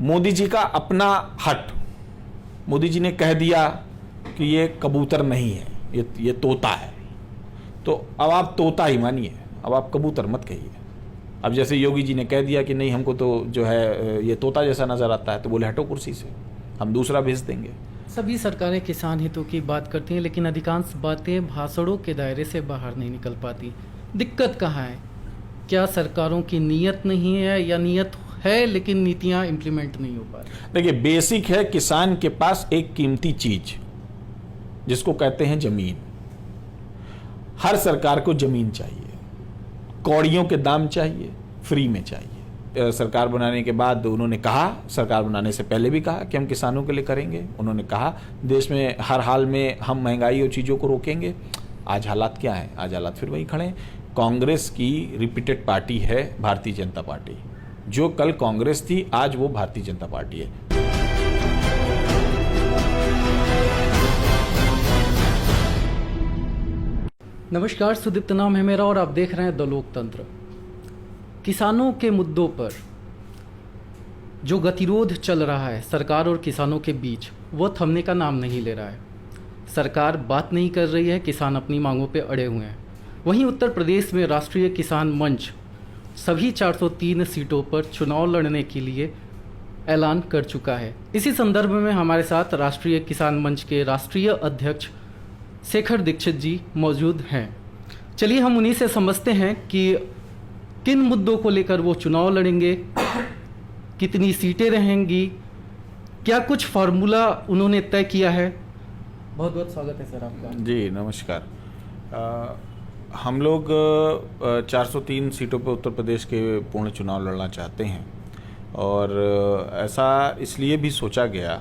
मोदी जी का अपना हट, मोदी जी ने कह दिया कि ये कबूतर नहीं है, ये तोता है, तो अब आप तोता ही मानिए, अब आप कबूतर मत कहिए। अब जैसे योगी जी ने कह दिया कि नहीं हमको तो जो है ये तोता जैसा नजर आता है, तो बोले हटो कुर्सी से, हम दूसरा भेज देंगे। सभी सरकारें किसान हितों की बात करती हैं, लेकिन अधिकांश बातें भाषणों के दायरे से बाहर नहीं निकल पाती। दिक्कत कहाँ है? क्या सरकारों की नीयत नहीं है, या नीयत है लेकिन नीतियाँ इम्प्लीमेंट नहीं हो पा रही? देखिए, बेसिक है किसान के पास एक कीमती चीज जिसको कहते हैं जमीन। हर सरकार को जमीन चाहिए, कौड़ियों के दाम चाहिए, फ्री में चाहिए। सरकार बनाने के बाद उन्होंने कहा, सरकार बनाने से पहले भी कहा कि हम किसानों के लिए करेंगे। उन्होंने कहा देश में हर हाल में हम महंगाई और चीज़ों को रोकेंगे। आज हालात क्या हैं? आज हालात फिर वही खड़े हैं। कांग्रेस की रिपीटेड पार्टी है भारतीय जनता पार्टी। जो कल कांग्रेस थी, आज वो भारतीय जनता पार्टी है। नमस्कार, सुदीप्त नाम है मेरा और आप देख रहे हैं द लोकतंत्र। किसानों के मुद्दों पर जो गतिरोध चल रहा है सरकार और किसानों के बीच, वो थमने का नाम नहीं ले रहा है। सरकार बात नहीं कर रही है, किसान अपनी मांगों पे अड़े हुए हैं। वहीं उत्तर प्रदेश में राष्ट्रीय किसान मंच सभी 403 सीटों पर चुनाव लड़ने के लिए ऐलान कर चुका है। इसी संदर्भ में हमारे साथ राष्ट्रीय किसान मंच के राष्ट्रीय अध्यक्ष शेखर दीक्षित जी मौजूद हैं। चलिए हम उन्हीं से समझते हैं कि किन मुद्दों को लेकर वो चुनाव लड़ेंगे, कितनी सीटें रहेंगी, क्या कुछ फार्मूला उन्होंने तय किया है। बहुत बहुत स्वागत है सर आपका। जी नमस्कार। हम लोग 403 सीटों पर उत्तर प्रदेश के पूर्ण चुनाव लड़ना चाहते हैं, और ऐसा इसलिए भी सोचा गया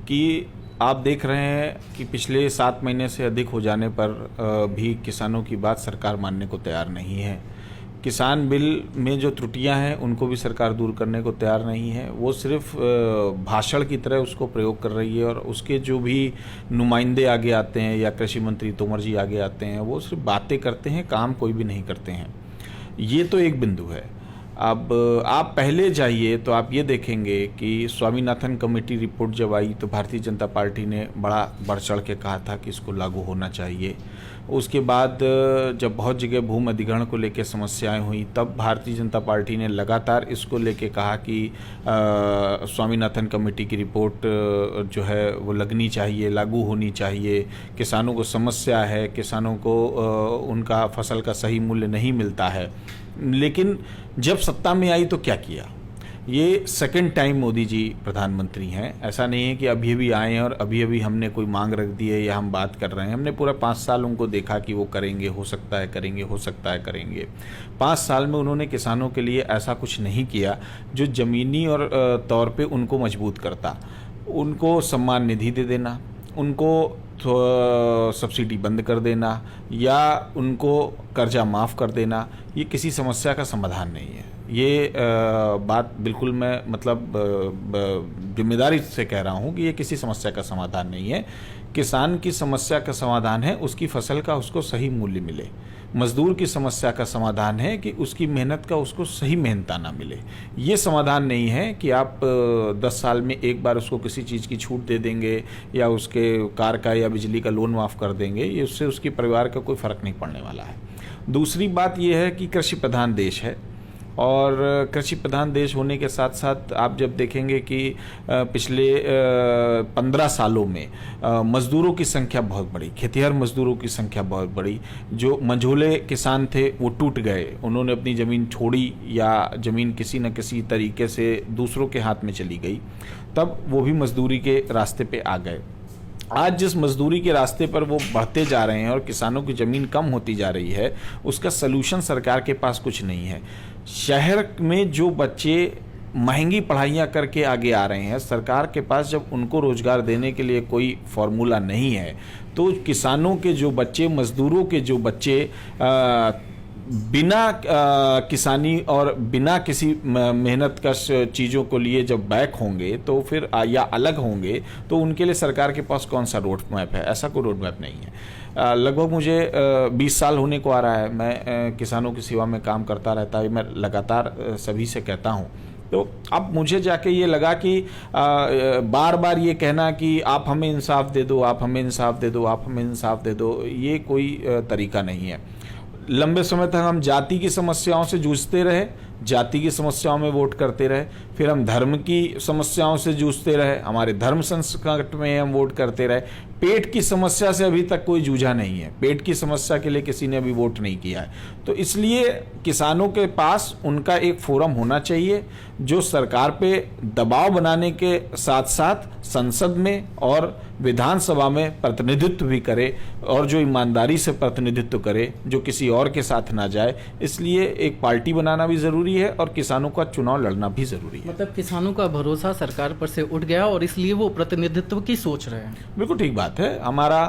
कि आप देख रहे हैं कि पिछले 7 महीने से अधिक हो जाने पर भी किसानों की बात सरकार मानने को तैयार नहीं है। किसान बिल में जो त्रुटियां हैं उनको भी सरकार दूर करने को तैयार नहीं है। वो सिर्फ भाषण की तरह उसको प्रयोग कर रही है, और उसके जो भी नुमाइंदे आगे आते हैं या कृषि मंत्री तोमर जी आगे आते हैं, वो सिर्फ बातें करते हैं, काम कोई भी नहीं करते हैं। ये तो एक बिंदु है। अब आप पहले जाइए तो आप ये देखेंगे कि स्वामीनाथन कमेटी रिपोर्ट जब आई तो भारतीय जनता पार्टी ने बड़ा बढ़ चढ़ के कहा था कि इसको लागू होना चाहिए। उसके बाद जब बहुत जगह भूमि अधिग्रहण को लेकर समस्याएं हुई, तब भारतीय जनता पार्टी ने लगातार इसको लेके कहा कि स्वामीनाथन कमेटी की रिपोर्ट जो है वो लगनी चाहिए, लागू होनी चाहिए। किसानों को समस्या है, किसानों को उनका फसल का सही मूल्य नहीं मिलता है। लेकिन जब सत्ता में आई तो क्या किया? ये सेकंड टाइम मोदी जी प्रधानमंत्री हैं। ऐसा नहीं है कि अभी अभी आए हैं और अभी अभी हमने कोई मांग रख दी है या हम बात कर रहे हैं। हमने पूरा 5 साल उनको देखा कि वो करेंगे, हो सकता है करेंगे, हो सकता है करेंगे। 5 साल में उन्होंने किसानों के लिए ऐसा कुछ नहीं किया जो ज़मीनी और तौर पे उनको मजबूत करता। उनको सम्मान निधि दे देना, उनको सब्सिडी बंद कर देना, या उनको कर्जा माफ़ कर देना, ये किसी समस्या का समाधान नहीं है। ये बात बिल्कुल मैं मतलब जिम्मेदारी से कह रहा हूँ कि ये किसी समस्या का समाधान नहीं है। किसान की समस्या का समाधान है उसकी फसल का उसको सही मूल्य मिले। मजदूर की समस्या का समाधान है कि उसकी मेहनत का उसको सही मेहनताना मिले। ये समाधान नहीं है कि आप 10 साल में एक बार उसको किसी चीज़ की छूट दे देंगे या उसके कार का या बिजली का लोन माफ़ कर देंगे। ये उससे उसके परिवार का कोई फ़र्क नहीं पड़ने वाला है। दूसरी बात यह है कि कृषि प्रधान देश है, और कृषि प्रधान देश होने के साथ साथ आप जब देखेंगे कि पिछले 15 सालों में मज़दूरों की संख्या बहुत बढ़ी, खेतिहर मज़दूरों की संख्या बहुत बढ़ी। जो मंझोले किसान थे वो टूट गए, उन्होंने अपनी ज़मीन छोड़ी या ज़मीन किसी न किसी तरीके से दूसरों के हाथ में चली गई, तब वो भी मज़दूरी के रास्ते पे आ गए। आज जिस मजदूरी के रास्ते पर वो बढ़ते जा रहे हैं और किसानों की ज़मीन कम होती जा रही है, उसका सलूशन सरकार के पास कुछ नहीं है। शहर में जो बच्चे महंगी पढ़ाइयाँ करके आगे आ रहे हैं, सरकार के पास जब उनको रोज़गार देने के लिए कोई फार्मूला नहीं है, तो किसानों के जो बच्चे, मज़दूरों के जो बच्चे बिना किसानी और बिना किसी मेहनत का चीज़ों को लिए जब बैक होंगे तो फिर या अलग होंगे, तो उनके लिए सरकार के पास कौन सा रोड मैप है? ऐसा कोई रोड मैप नहीं है। लगभग मुझे 20 साल होने को आ रहा है। मैं किसानों की सेवा में काम करता रहता है। मैं लगातार सभी से कहता हूँ तो अब मुझे जाके ये लगा कि बार बार ये कहना कि आप हमें इंसाफ दे दो, आप हमें इंसाफ दे दो, आप हमें इंसाफ दे दो, ये कोई तरीका नहीं है। लंबे समय तक हम जाति की समस्याओं से जूझते रहे, जाति की समस्याओं में वोट करते रहे, फिर हम धर्म की समस्याओं से जूझते रहे, हमारे धर्म संकट में हम वोट करते रहे। पेट की समस्या से अभी तक कोई जूझा नहीं है, पेट की समस्या के लिए किसी ने अभी वोट नहीं किया है। तो इसलिए किसानों के पास उनका एक फोरम होना चाहिए जो सरकार पे दबाव बनाने के साथ साथ संसद में और विधानसभा में प्रतिनिधित्व भी करे, और जो ईमानदारी से प्रतिनिधित्व करे, जो किसी और के साथ ना जाए। इसलिए एक पार्टी बनाना भी ज़रूरी है और किसानों का चुनाव लड़ना भी ज़रूरी है। मतलब किसानों का भरोसा सरकार पर से उठ गया और इसलिए वो प्रतिनिधित्व की सोच रहे हैं। बिल्कुल ठीक बात है। हमारा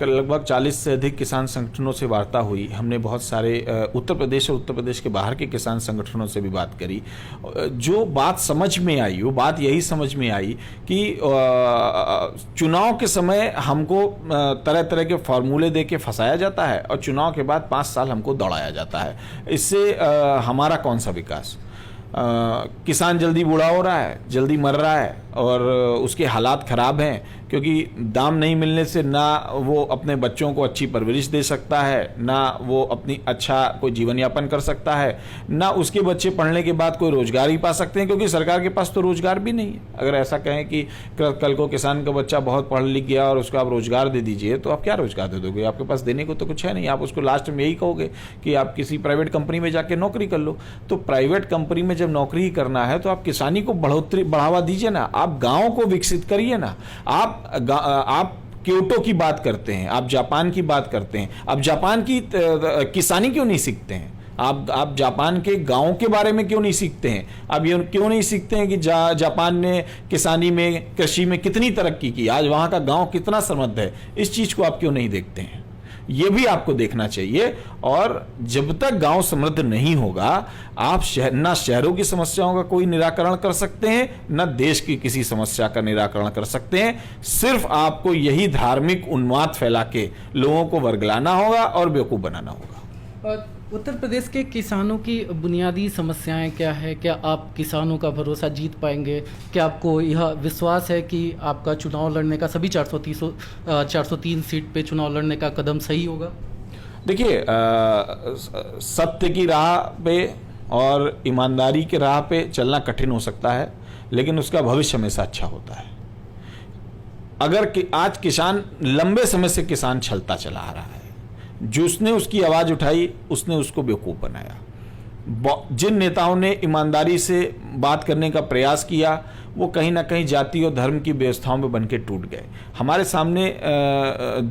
लगभग 40 से अधिक किसान संगठनों से वार्ता हुई। हमने बहुत सारे उत्तर प्रदेश और उत्तर प्रदेश के बाहर के किसान संगठनों से भी बात करी। जो बात समझ में आई, वो बात यही समझ में आई कि चुनाव के समय हमको तरह तरह के फॉर्मूले दे के फंसाया जाता है और चुनाव के बाद 5 साल हमको दौड़ाया जाता है। इससे हमारा कौन सा विकास? किसान जल्दी बूढ़ा हो रहा है, जल्दी मर रहा है और उसके हालात ख़राब हैं, क्योंकि दाम नहीं मिलने से ना वो अपने बच्चों को अच्छी परवरिश दे सकता है, ना वो अपनी अच्छा कोई जीवन यापन कर सकता है, ना उसके बच्चे पढ़ने के बाद कोई रोजगार ही पा सकते हैं, क्योंकि सरकार के पास तो रोजगार भी नहीं है। अगर ऐसा कहें कि कल को किसान का बच्चा बहुत पढ़ लिख गया और उसको आप रोजगार दे दीजिए, तो आप क्या रोजगार दे दोगे? आपके पास देने को तो कुछ है नहीं। आप उसको लास्ट में यही कहोगे कि आप किसी प्राइवेट कंपनी में जाके नौकरी कर लो। तो प्राइवेट कंपनी में जब नौकरी ही करना है तो आप किसानी को बढ़ावा दीजिए ना, आप गाँव को विकसित करिए ना। आप क्योटो की बात करते हैं, आप जापान की बात करते हैं, आप जापान की किसानी क्यों नहीं सीखते हैं? आप जापान के गांव के बारे में क्यों नहीं सीखते हैं? आप ये क्यों नहीं सीखते हैं कि जापान ने किसानी में, कृषि में कितनी तरक्की की, आज वहां का गांव कितना समृद्ध है? इस चीज को आप क्यों नहीं देखते हैं? ये भी आपको देखना चाहिए। और जब तक गांव समृद्ध नहीं होगा, आप ना शहरों की समस्याओं का कोई निराकरण कर सकते हैं, ना देश की किसी समस्या का निराकरण कर सकते हैं। सिर्फ आपको यही धार्मिक उन्माद फैला के लोगों को वर्गलाना होगा और बेवकूफ बनाना होगा। और उत्तर प्रदेश के किसानों की बुनियादी समस्याएं क्या है? क्या आप किसानों का भरोसा जीत पाएंगे? क्या आपको यह विश्वास है कि आपका चुनाव लड़ने का, सभी 403 सीट पे चुनाव लड़ने का कदम सही होगा? देखिए, सत्य की राह पे और ईमानदारी के राह पे चलना कठिन हो सकता है, लेकिन उसका भविष्य हमेशा अच्छा होता है। अगर आज किसान, लंबे समय से किसान छलता चला आ रहा है, जिसने उसकी आवाज़ उठाई उसने उसको बेवकूफ़ बनाया। जिन नेताओं ने ईमानदारी से बात करने का प्रयास किया, वो कहीं ना कहीं जाति और धर्म की व्यवस्थाओं में बनके टूट गए। हमारे सामने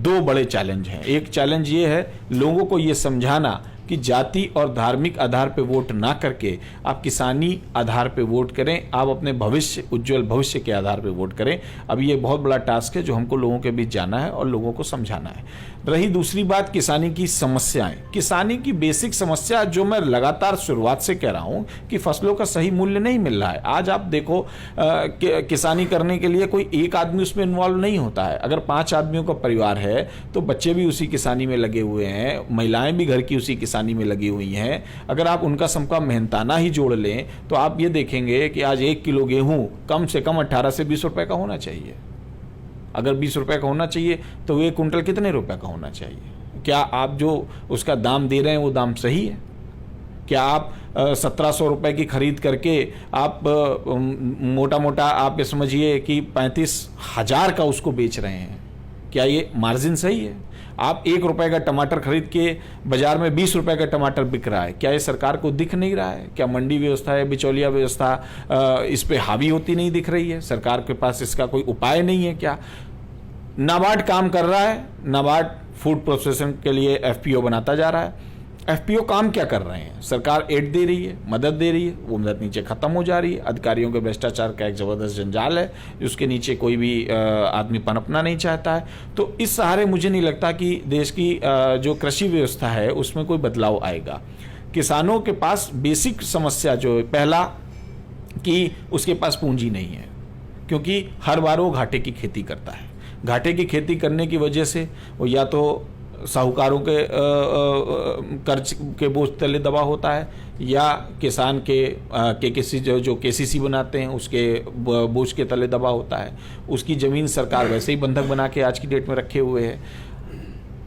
2 बड़े चैलेंज हैं। एक चैलेंज ये है लोगों को ये समझाना कि जाति और धार्मिक आधार पे वोट ना करके आप किसानी आधार पे वोट करें, आप अपने भविष्य, उज्जवल भविष्य के आधार पे वोट करें। अब ये बहुत बड़ा टास्क है जो हमको लोगों के बीच जाना है और लोगों को समझाना है। रही दूसरी बात किसानी की समस्याएं, किसानी की बेसिक समस्या जो मैं लगातार शुरुआत से कह रहा हूं कि फसलों का सही मूल्य नहीं मिल रहा है। आज आप देखो किसानी करने के लिए कोई एक आदमी उसमें इन्वॉल्व नहीं होता है। अगर 5 आदमियों का परिवार है तो बच्चे भी उसी किसानी में लगे हुए हैं, महिलाएं भी घर की उसी किसानी में लगी हुई हैं। अगर आप उनका सबका मेहनताना ही जोड़ लें तो आप ये देखेंगे कि आज 1 किलो गेहूं कम से कम 18 से 20 रुपए का होना चाहिए। अगर 20 रुपए का होना चाहिए तो 1 कुंटल कितने रुपए का होना चाहिए? क्या आप जो उसका दाम दे रहे हैं वो दाम सही है? क्या आप 1700 रुपए की खरीद करके आप मोटा मोटा आप ये समझिए कि 35,000 का उसको बेच रहे हैं? क्या ये मार्जिन सही है? आप 1 रुपए का टमाटर खरीद के बाजार में 20 रुपए का टमाटर बिक रहा है। क्या ये सरकार को दिख नहीं रहा है? क्या मंडी व्यवस्था है, बिचौलिया व्यवस्था इस पे हावी होती नहीं दिख रही है? सरकार के पास इसका कोई उपाय नहीं है क्या? नाबार्ड काम कर रहा है, नाबार्ड फूड प्रोसेसिंग के लिए FPO बनाता जा रहा है। FPO काम क्या कर रहे हैं? सरकार एड दे रही है, मदद दे रही है, वो मदद नीचे खत्म हो जा रही है। अधिकारियों के भ्रष्टाचार का एक जबरदस्त जंजाल है, उसके नीचे कोई भी आदमी पनपना नहीं चाहता है। तो इस सहारे मुझे नहीं लगता कि देश की जो कृषि व्यवस्था है उसमें कोई बदलाव आएगा। किसानों के पास बेसिक समस्या जो है, पहला कि उसके पास पूंजी नहीं है, क्योंकि हर बार वो घाटे की खेती करता है। घाटे की खेती करने की वजह से वो या तो साहूकारों के कर्ज के बोझ तले दबा होता है, या किसान के किसी जो केसीसी बनाते हैं उसके बोझ के तले दबा होता है। उसकी ज़मीन सरकार वैसे ही बंधक बना के आज की डेट में रखे हुए है।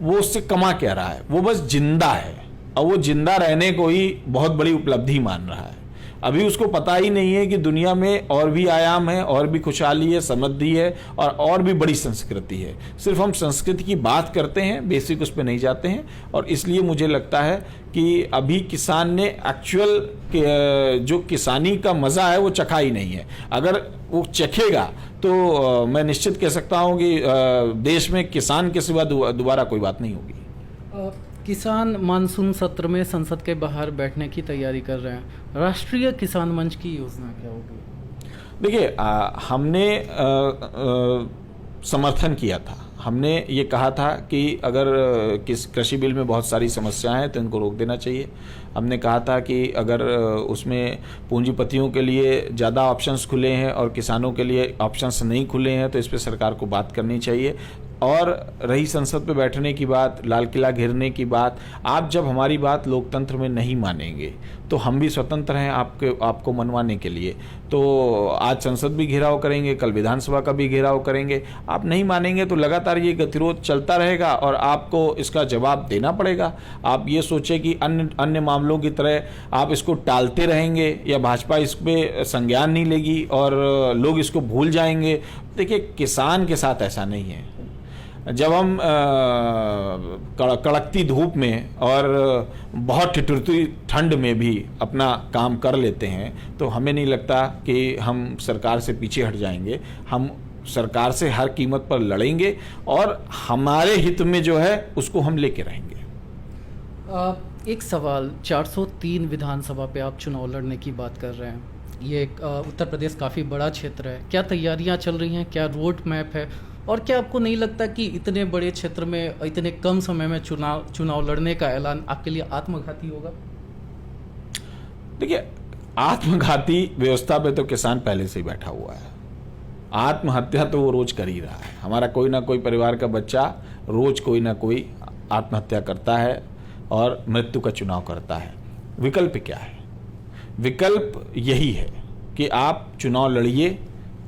वो उससे कमा क्या रहा है? वो बस जिंदा है, और वो जिंदा रहने को ही बहुत बड़ी उपलब्धि मान रहा है। अभी उसको पता ही नहीं है कि दुनिया में और भी आयाम है, और भी खुशहाली है, समृद्धि है, और भी बड़ी संस्कृति है। सिर्फ हम संस्कृति की बात करते हैं, बेसिक उस पर नहीं जाते हैं। और इसलिए मुझे लगता है कि अभी किसान ने एक्चुअल जो किसानी का मज़ा है वो चखा ही नहीं है। अगर वो चखेगा तो मैं निश्चित कह सकता हूँ कि देश में किसान के सिवा दोबारा कोई बात नहीं होगी। किसान मानसून सत्र में संसद के बाहर बैठने की तैयारी कर रहे हैं। राष्ट्रीय किसान मंच की योजना क्या होगी? देखिए, हमने समर्थन किया था। हमने ये कहा था कि अगर किस कृषि बिल में बहुत सारी समस्याएं हैं तो इनको रोक देना चाहिए। हमने कहा था कि अगर उसमें पूंजीपतियों के लिए ज़्यादा ऑप्शंस खुले हैं और किसानों के लिए ऑप्शंस नहीं खुले हैं तो इस पर सरकार को बात करनी चाहिए। और रही संसद पे बैठने की बात, लाल किला घेरने की बात, आप जब हमारी बात लोकतंत्र में नहीं मानेंगे तो हम भी स्वतंत्र हैं आपको मनवाने के लिए। तो आज संसद भी घेराव करेंगे, कल विधानसभा का भी घेराव करेंगे। आप नहीं मानेंगे तो लगातार ये गतिरोध चलता रहेगा और आपको इसका जवाब देना पड़ेगा। आप ये सोचें कि अन्य मामलों की तरह आप इसको टालते रहेंगे या भाजपा इस पर संज्ञान नहीं लेगी और लोग इसको भूल जाएंगे। देखिए, किसान के साथ ऐसा नहीं है। जब हम कड़कती धूप में और बहुत ठिठुरती ठंड में भी अपना काम कर लेते हैं तो हमें नहीं लगता कि हम सरकार से पीछे हट जाएंगे। हम सरकार से हर कीमत पर लड़ेंगे और हमारे हित में जो है उसको हम लेके रहेंगे। एक सवाल, 403 विधानसभा पे आप चुनाव लड़ने की बात कर रहे हैं। ये उत्तर प्रदेश काफ़ी बड़ा क्षेत्र है। क्या तैयारियां चल रही हैं? क्या रोड मैप है? और क्या आपको नहीं लगता कि इतने बड़े क्षेत्र में इतने कम समय में चुनाव लड़ने का ऐलान आपके लिए आत्मघाती होगा? देखिए, आत्मघाती व्यवस्था पे तो किसान पहले से ही बैठा हुआ है। आत्महत्या तो वो रोज कर ही रहा है। हमारा कोई ना कोई परिवार का बच्चा रोज कोई ना कोई आत्महत्या करता है और मृत्यु का चुनाव करता है। विकल्प क्या है? विकल्प यही है कि आप चुनाव लड़िए,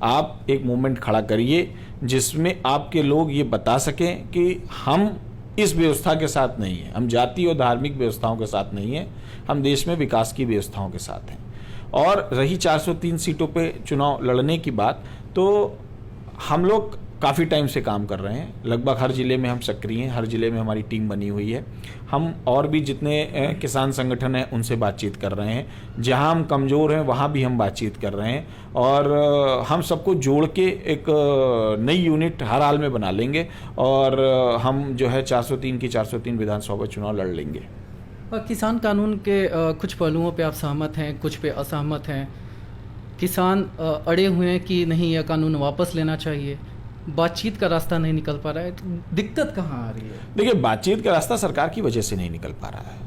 आप एक मूवमेंट खड़ा करिए जिसमें आपके लोग ये बता सकें कि हम इस व्यवस्था के साथ नहीं हैं, हम जाति और धार्मिक व्यवस्थाओं के साथ नहीं हैं, हम देश में विकास की व्यवस्थाओं के साथ हैं। और रही 403 सीटों पे चुनाव लड़ने की बात, तो हम लोग काफ़ी टाइम से काम कर रहे हैं। लगभग हर ज़िले में हम सक्रिय हैं, हर ज़िले में हमारी टीम बनी हुई है। हम और भी जितने किसान संगठन हैं उनसे बातचीत कर रहे हैं। जहां हम कमज़ोर हैं वहां भी हम बातचीत कर रहे हैं और हम सबको जोड़ के एक नई यूनिट हर हाल में बना लेंगे और हम जो है 403 की 403 विधानसभा चुनाव लड़ लेंगे। किसान कानून के कुछ पहलुओं पे आप सहमत हैं, कुछ पे असहमत हैं। किसान अड़े हुए हैं कि नहीं, यह कानून वापस लेना चाहिए। बातचीत का रास्ता नहीं निकल पा रहा है, तो दिक्कत कहाँ आ रही है? देखिए, बातचीत का रास्ता सरकार की वजह से नहीं निकल पा रहा है।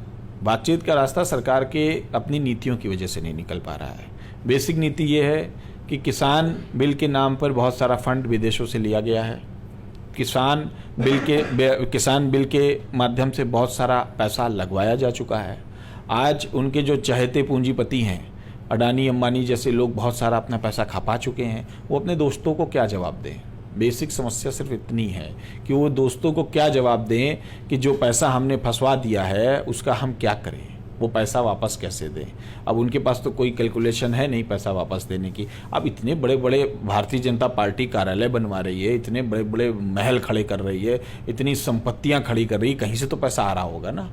बातचीत का रास्ता सरकार के अपनी नीतियों की वजह से नहीं निकल पा रहा है। बेसिक नीति ये है कि किसान बिल के नाम पर बहुत सारा फंड विदेशों से लिया गया है। किसान बिल के माध्यम से बहुत सारा पैसा लगवाया जा चुका है। आज उनके जो चहेते पूंजीपति हैं, अडानी अंबानी जैसे लोग बहुत सारा अपना पैसा खपा चुके हैं। वो अपने दोस्तों को क्या जवाब दें? बेसिक समस्या सिर्फ इतनी है कि वो दोस्तों को क्या जवाब दें कि जो पैसा हमने फंसवा दिया है उसका हम क्या करें, वो पैसा वापस कैसे दें। अब उनके पास तो कोई कैलकुलेशन है नहीं पैसा वापस देने की। अब इतने बड़े बड़े भारतीय जनता पार्टी कार्यालय बनवा रही है, इतने बड़े बड़े महल खड़े कर रही है, इतनी संपत्तियां खड़ी कर रही है, कहीं से तो पैसा आ रहा होगा ना।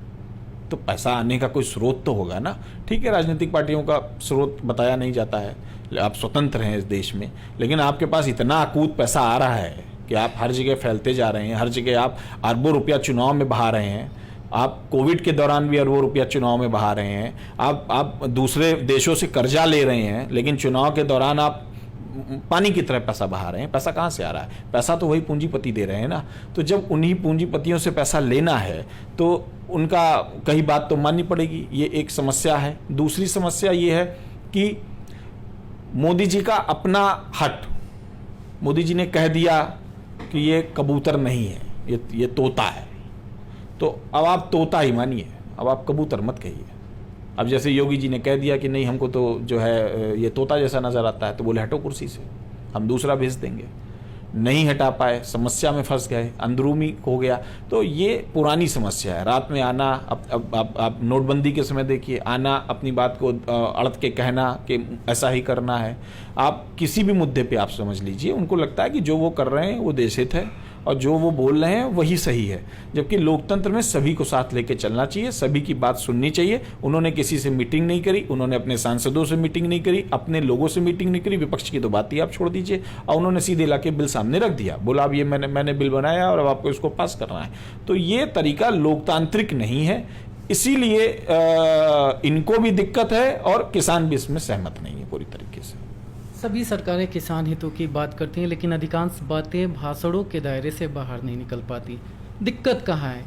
तो पैसा आने का कोई स्रोत तो होगा ना। ठीक है, राजनीतिक पार्टियों का स्रोत बताया नहीं जाता है, आप स्वतंत्र हैं इस देश में, लेकिन आपके पास इतना अकूत पैसा आ रहा है कि आप हर जगह फैलते जा रहे हैं। हर जगह आप अरबों रुपया चुनाव में बहा रहे हैं। आप कोविड के दौरान भी अरबों रुपया चुनाव में बहा रहे हैं। आप दूसरे देशों से कर्जा ले रहे हैं, लेकिन चुनाव के दौरान आप पानी की तरह पैसा बहा रहे हैं। पैसा कहाँ से आ रहा है? पैसा तो वही पूंजीपति दे रहे हैं ना। तो जब उन्हीं पूंजीपतियों से पैसा लेना है तो उनका कहीं बात तो माननी पड़ेगी। ये एक समस्या है। दूसरी समस्या ये है कि मोदी जी का अपना हट, मोदी जी ने कह दिया कि ये कबूतर नहीं है, ये तोता है। तो अब आप तोता ही मानिए, अब आप कबूतर मत कहिए। अब जैसे योगी जी ने कह दिया कि नहीं हमको तो जो है ये तोता जैसा नज़र आता है, तो बोले हटो कुर्सी से, हम दूसरा भेज देंगे। नहीं हटा पाए, समस्या में फंस गए, अंदरूनी हो गया। तो ये पुरानी समस्या है। रात में आना, अब आप नोटबंदी के समय देखिए, आना, अपनी बात को अड़क के कहना कि ऐसा ही करना है। आप किसी भी मुद्दे पे आप समझ लीजिए, उनको लगता है कि जो वो कर रहे हैं वो देशहित है और जो वो बोल रहे हैं वही सही है, जबकि लोकतंत्र में सभी को साथ लेके चलना चाहिए, सभी की बात सुननी चाहिए। उन्होंने किसी से मीटिंग नहीं करी, उन्होंने अपने सांसदों से मीटिंग नहीं करी, अपने लोगों से मीटिंग नहीं करी, विपक्ष की तो बात ही आप छोड़ दीजिए, और उन्होंने सीधे लाके बिल सामने रख दिया, बोला अब ये मैंने बिल बनाया और अब आपको इसको पास करना है। तो ये तरीका लोकतांत्रिक नहीं है, इसीलिए इनको भी दिक्कत है और किसान भी इसमें सहमत नहीं है पूरी तरीके से। सभी सरकारें किसान हितों की बात करती हैं, लेकिन अधिकांश बातें भाषणों के दायरे से बाहर नहीं निकल पाती। दिक्कत कहाँ है?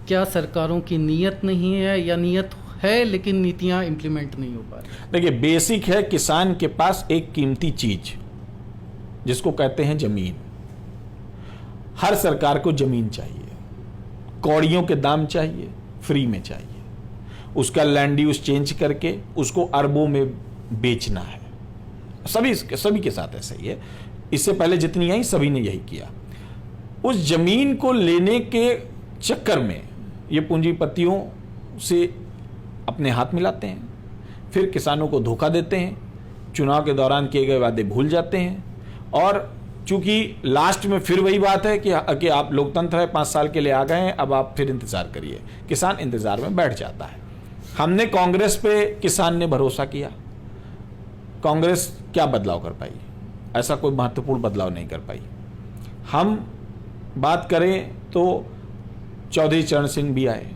क्या सरकारों की नीयत नहीं है, या नीयत है लेकिन नीतियाँ इम्प्लीमेंट नहीं हो पा रही? देखिए, बेसिक है, किसान के पास एक कीमती चीज जिसको कहते हैं जमीन। हर सरकार को जमीन चाहिए, कौड़ियों के दाम चाहिए, फ्री में चाहिए, उसका लैंड यूज चेंज करके उसको अरबों में बेचना है। सभी के साथ ऐसा ही है, इससे पहले जितनी आई सभी ने यही किया। उस जमीन को लेने के चक्कर में ये पूंजीपतियों से अपने हाथ मिलाते हैं, फिर किसानों को धोखा देते हैं, चुनाव के दौरान किए गए वादे भूल जाते हैं, और चूंकि लास्ट में फिर वही बात है कि आप लोकतंत्र है, 5 साल के लिए आ गए हैं, अब आप फिर इंतजार करिए। किसान इंतजार में बैठ जाता है। हमने कांग्रेस पे किसान ने भरोसा किया, कांग्रेस क्या बदलाव कर पाई? ऐसा कोई महत्वपूर्ण बदलाव नहीं कर पाई। हम बात करें तो चौधरी चरण सिंह भी आए,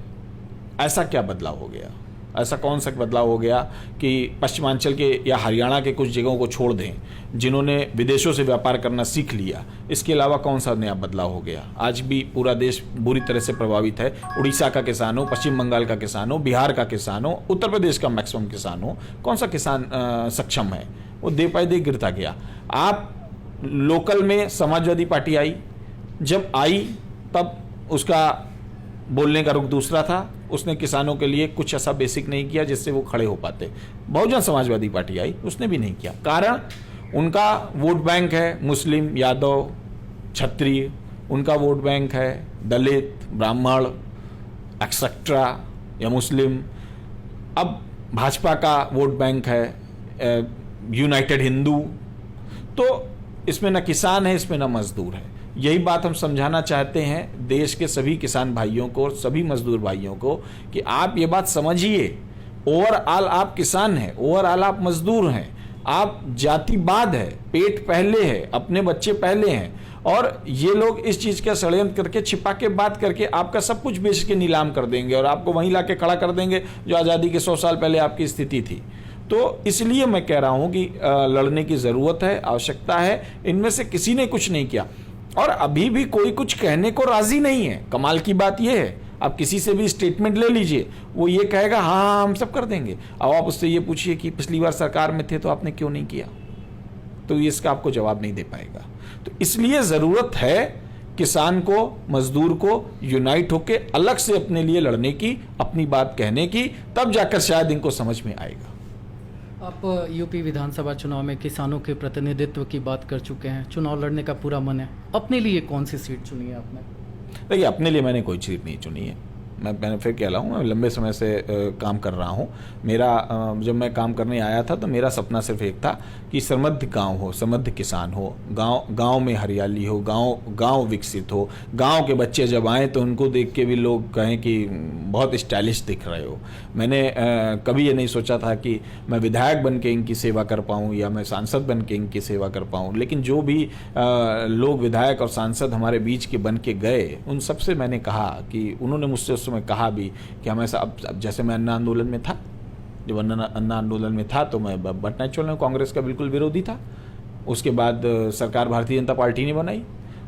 ऐसा क्या बदलाव हो गया? ऐसा कौन सा बदलाव हो गया कि पश्चिमांचल के या हरियाणा के कुछ जगहों को छोड़ दें जिन्होंने विदेशों से व्यापार करना सीख लिया? इसके अलावा कौन सा नया बदलाव हो गया? आज भी पूरा देश बुरी तरह से प्रभावित है। उड़ीसा का किसान हो, पश्चिम बंगाल का किसान हो, बिहार का किसान हो, उत्तर प्रदेश का मैक्सिमम किसान हो, कौन सा किसान सक्षम है? वो दे पाए दे गिरता गया। आप लोकल में समाजवादी पार्टी आई, जब आई तब उसका बोलने का रुख दूसरा था, उसने किसानों के लिए कुछ ऐसा बेसिक नहीं किया जिससे वो खड़े हो पाते। बहुजन समाजवादी पार्टी आई, उसने भी नहीं किया। कारण उनका वोट बैंक है मुस्लिम, यादव, क्षत्रिय, उनका वोट बैंक है दलित, ब्राह्मण, एक्सेट्रा या मुस्लिम। अब भाजपा का वोट बैंक है यूनाइटेड हिंदू। तो इसमें ना किसान है, इसमें ना मजदूर है। यही बात हम समझाना चाहते हैं देश के सभी किसान भाइयों को, सभी मजदूर भाइयों को, कि आप ये बात समझिए, ओवरऑल आप किसान हैं, ओवरऑल आप मजदूर हैं, आप जातिवाद है, पेट पहले है, अपने बच्चे पहले हैं, और ये लोग इस चीज का षड्यंत्र करके, छिपा के बात करके आपका सब कुछ बेच के नीलाम कर देंगे और आपको वहीं लाके खड़ा कर देंगे जो आज़ादी के 100 साल पहले आपकी स्थिति थी। तो इसलिए मैं कह रहा हूं कि लड़ने की जरूरत है, आवश्यकता है। इनमें से किसी ने कुछ नहीं किया और अभी भी कोई कुछ कहने को राजी नहीं है। कमाल की बात यह है, आप किसी से भी स्टेटमेंट ले लीजिए, वो ये कहेगा हाँ हम सब कर देंगे। अब आप उससे ये पूछिए कि पिछली बार सरकार में थे तो आपने क्यों नहीं किया, तो ये इसका आपको जवाब नहीं दे पाएगा। तो इसलिए जरूरत है किसान को, मजदूर को यूनाइट होकर अलग से अपने लिए लड़ने की, अपनी बात कहने की, तब जाकर शायद इनको समझ में आएगा। आप यूपी विधानसभा चुनाव में किसानों के प्रतिनिधित्व की बात कर चुके हैं, चुनाव लड़ने का पूरा मन है। अपने लिए कौन सी सीट चुनी है आपने? देखिए, अपने लिए मैंने कोई सीट नहीं चुनी है। मैंने फिर कह रहा हूँ, मैं लंबे समय से काम कर रहा हूँ। मेरा जब मैं काम करने आया था तो मेरा सपना सिर्फ एक था कि समृद्ध गांव हो, समृद्ध किसान हो, गांव में हरियाली हो, गांव विकसित हो, गांव के बच्चे जब आएँ तो उनको देख के भी लोग कहें कि बहुत स्टाइलिश दिख रहे हो। मैंने कभी ये नहीं सोचा था कि मैं विधायक बन के इनकी सेवा कर पाऊँ या मैं सांसद बन के इनकी सेवा कर पाऊँ, लेकिन जो भी लोग विधायक और सांसद हमारे बीच के बन के गए, उन सबसे मैंने कहा कि उन्होंने मुझसे उस समय कहा भी कि हम ऐसा, अब जैसे मैं अन्ना आंदोलन में था, जब अन्ना आंदोलन में था तो मैं बट नेचुरल में कांग्रेस का बिल्कुल विरोधी था। उसके बाद सरकार भारतीय जनता पार्टी ने बनाई।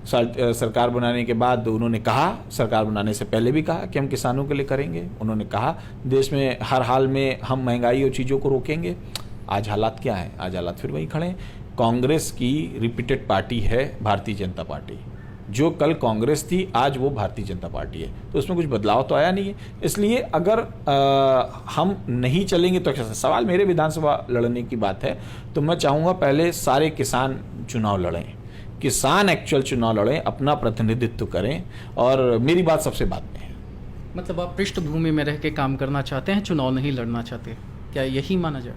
सरकार बनाने के बाद उन्होंने कहा, सरकार बनाने से पहले भी कहा कि हम किसानों के लिए करेंगे। उन्होंने कहा देश में हर हाल में हम महंगाई और चीज़ों को रोकेंगे। आज हालात क्या हैं? आज हालात फिर वही खड़े हैं। कांग्रेस की रिपीटेड पार्टी है भारतीय जनता पार्टी। जो कल कांग्रेस थी आज वो भारतीय जनता पार्टी है, तो उसमें कुछ बदलाव तो आया नहीं है। इसलिए अगर हम नहीं चलेंगे तो अच्छा। सवाल मेरे विधानसभा लड़ने की बात है तो मैं चाहूँगा पहले सारे किसान चुनाव लड़ें, किसान एक्चुअल चुनाव लड़ें, अपना प्रतिनिधित्व करें, और मेरी बात सबसे बाद में है। मतलब आप पृष्ठभूमि में रह के काम करना चाहते हैं, चुनाव नहीं लड़ना चाहते, क्या यही माना जाए?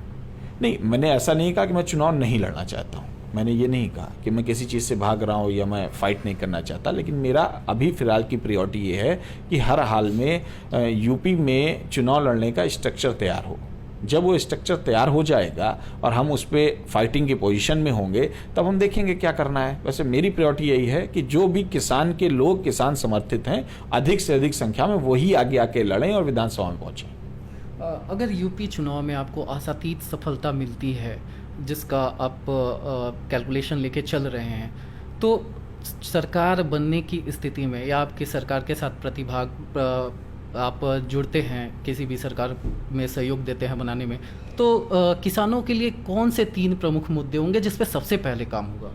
नहीं, मैंने ऐसा नहीं कहा कि मैं चुनाव नहीं लड़ना चाहता हूँ, मैंने ये नहीं कहा कि मैं किसी चीज़ से भाग रहा हूँ या मैं फाइट नहीं करना चाहता, लेकिन मेरा अभी फ़िलहाल की प्रायोरिटी ये है कि हर हाल में यूपी में चुनाव लड़ने का स्ट्रक्चर तैयार हो। जब वो स्ट्रक्चर तैयार हो जाएगा और हम उस पर फाइटिंग की पोजीशन में होंगे तब हम देखेंगे क्या करना है। वैसे मेरी प्रायोरिटी यही है कि जो भी किसान के लोग, किसान समर्थित हैं, अधिक से अधिक संख्या में वही आगे आके लड़ें और विधानसभा में पहुँचें। अगर यूपी चुनाव में आपको आशातीत सफलता मिलती है, जिसका आप कैलकुलेशन लेके चल रहे हैं, तो सरकार बनने की स्थिति में या आपकी सरकार के साथ प्रतिभाग आप जुड़ते हैं, किसी भी सरकार में सहयोग देते हैं बनाने में, तो किसानों के लिए कौन से 3 प्रमुख मुद्दे होंगे जिस पे सबसे पहले काम होगा?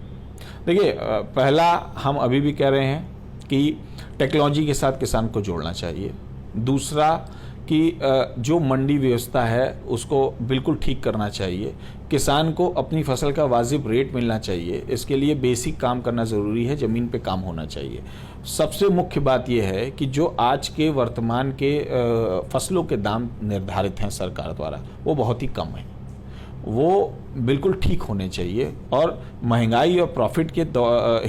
देखिए, पहला हम अभी भी कह रहे हैं कि टेक्नोलॉजी के साथ किसान को जोड़ना चाहिए। दूसरा कि जो मंडी व्यवस्था है उसको बिल्कुल ठीक करना चाहिए। किसान को अपनी फसल का वाजिब रेट मिलना चाहिए, इसके लिए बेसिक काम करना ज़रूरी है, ज़मीन पे काम होना चाहिए। सबसे मुख्य बात यह है कि जो आज के वर्तमान के फसलों के दाम निर्धारित हैं सरकार द्वारा, वो बहुत ही कम है, वो बिल्कुल ठीक होने चाहिए और महंगाई और प्रॉफिट के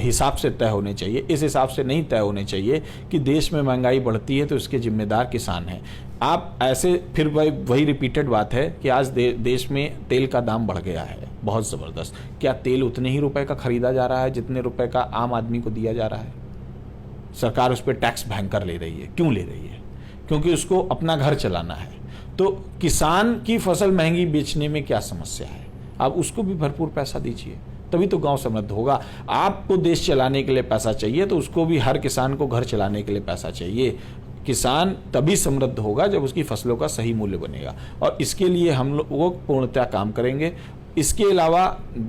हिसाब से तय होने चाहिए। इस हिसाब से नहीं तय होने चाहिए कि देश में महंगाई बढ़ती है तो इसके जिम्मेदार किसान हैं। आप ऐसे फिर वही रिपीटेड बात है कि आज देश में तेल का दाम बढ़ गया है बहुत ज़बरदस्त। क्या तेल उतने ही रुपए का खरीदा जा रहा है जितने रुपए का आम आदमी को दिया जा रहा है? सरकार उस पर टैक्स भयंकर ले रही है। क्यों ले रही है? क्योंकि उसको अपना घर चलाना है। तो किसान की फसल महंगी बेचने में क्या समस्या है? आप उसको भी भरपूर पैसा दीजिए, तभी तो गांव समृद्ध होगा। आपको देश चलाने के लिए पैसा चाहिए तो उसको भी, हर किसान को घर चलाने के लिए पैसा चाहिए। किसान तभी समृद्ध होगा जब उसकी फसलों का सही मूल्य बनेगा, और इसके लिए हम लोग पूर्णतः काम करेंगे। इसके अलावा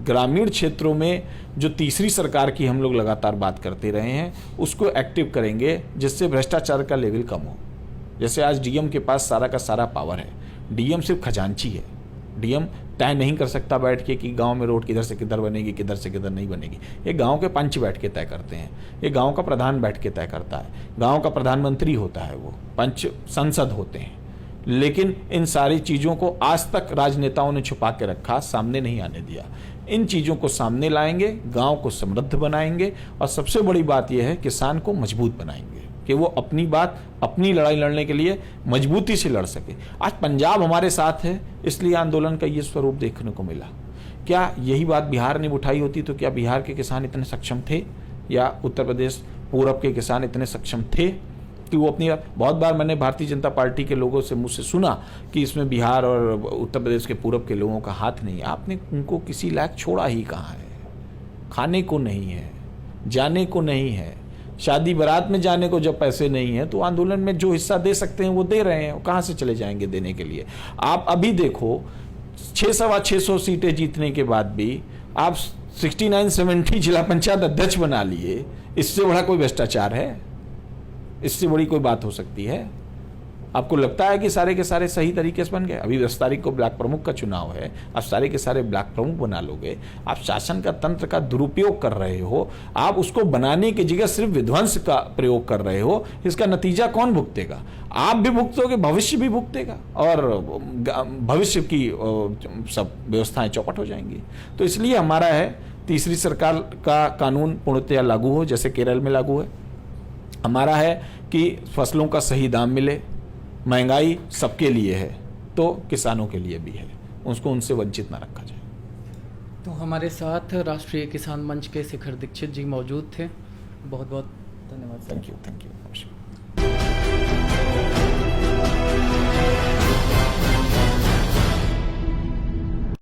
ग्रामीण क्षेत्रों में जो तीसरी सरकार की हम लोग लगातार बात करते रहे हैं उसको एक्टिव करेंगे, जिससे भ्रष्टाचार का लेवल कम हो। जैसे आज डीएम के पास सारा का सारा पावर है, डीएम सिर्फ खजांची है। डीएम तय नहीं कर सकता बैठ के कि गांव में रोड किधर से किधर बनेगी, किधर से किधर नहीं बनेगी। ये गांव के पंच बैठ के तय करते हैं, ये गांव का प्रधान बैठ के तय करता है, गांव का प्रधानमंत्री होता है, वो पंच संसद होते हैं। लेकिन इन सारी चीज़ों को आज तक राजनेताओं ने छुपा के रखा, सामने नहीं आने दिया। इन चीज़ों को सामने लाएंगे, गांव को समृद्ध बनाएंगे, और सबसे बड़ी बात यह है किसान को मजबूत बनाएंगे कि वो अपनी बात, अपनी लड़ाई लड़ने के लिए मजबूती से लड़ सके। आज पंजाब हमारे साथ है, इसलिए आंदोलन का ये स्वरूप देखने को मिला। क्या यही बात बिहार ने उठाई होती तो क्या बिहार के किसान इतने सक्षम थे, या उत्तर प्रदेश पूरब के किसान इतने सक्षम थे कि वो अपनी, बहुत बार मैंने भारतीय जनता पार्टी के लोगों से मुझसे सुना कि इसमें बिहार और उत्तर प्रदेश के पूरब के लोगों का हाथ नहीं है। आपने उनको किसी लायक छोड़ा ही कहाँ है? खाने को नहीं है, जाने को नहीं है, शादी बारात में जाने को जब पैसे नहीं है तो आंदोलन में जो हिस्सा दे सकते हैं वो दे रहे हैं। कहाँ से चले जाएंगे देने के लिए? आप अभी देखो, 600 सीटें जीतने के बाद भी आप 69-70 जिला पंचायत अध्यक्ष बना लिए। इससे बड़ा कोई भ्रष्टाचार है? इससे बड़ी कोई बात हो सकती है? आपको लगता है कि सारे के सारे सही तरीके से बन गए? अभी 10 तारीख को ब्लॉक प्रमुख का चुनाव है, आप सारे के सारे ब्लॉक प्रमुख बना लोगे। आप शासन का तंत्र का दुरुपयोग कर रहे हो, आप उसको बनाने की जगह सिर्फ विध्वंस का प्रयोग कर रहे हो। इसका नतीजा कौन भुगतेगा? आप भी भुगतोगे, भविष्य भी भुगतेगा, और भविष्य की सब व्यवस्थाएं चौपट हो जाएंगी। तो इसलिए हमारा है तीसरी सरकार का कानून पूर्णतया लागू हो, जैसे केरल में लागू है। हमारा है कि फसलों का सही दाम मिले। महंगाई सबके लिए है तो किसानों के लिए भी है, उसको उनसे वंचित ना रखा जाए। तो हमारे साथ राष्ट्रीय किसान मंच के शिखर दीक्षित जी मौजूद थे। बहुत बहुत धन्यवाद। Thank you.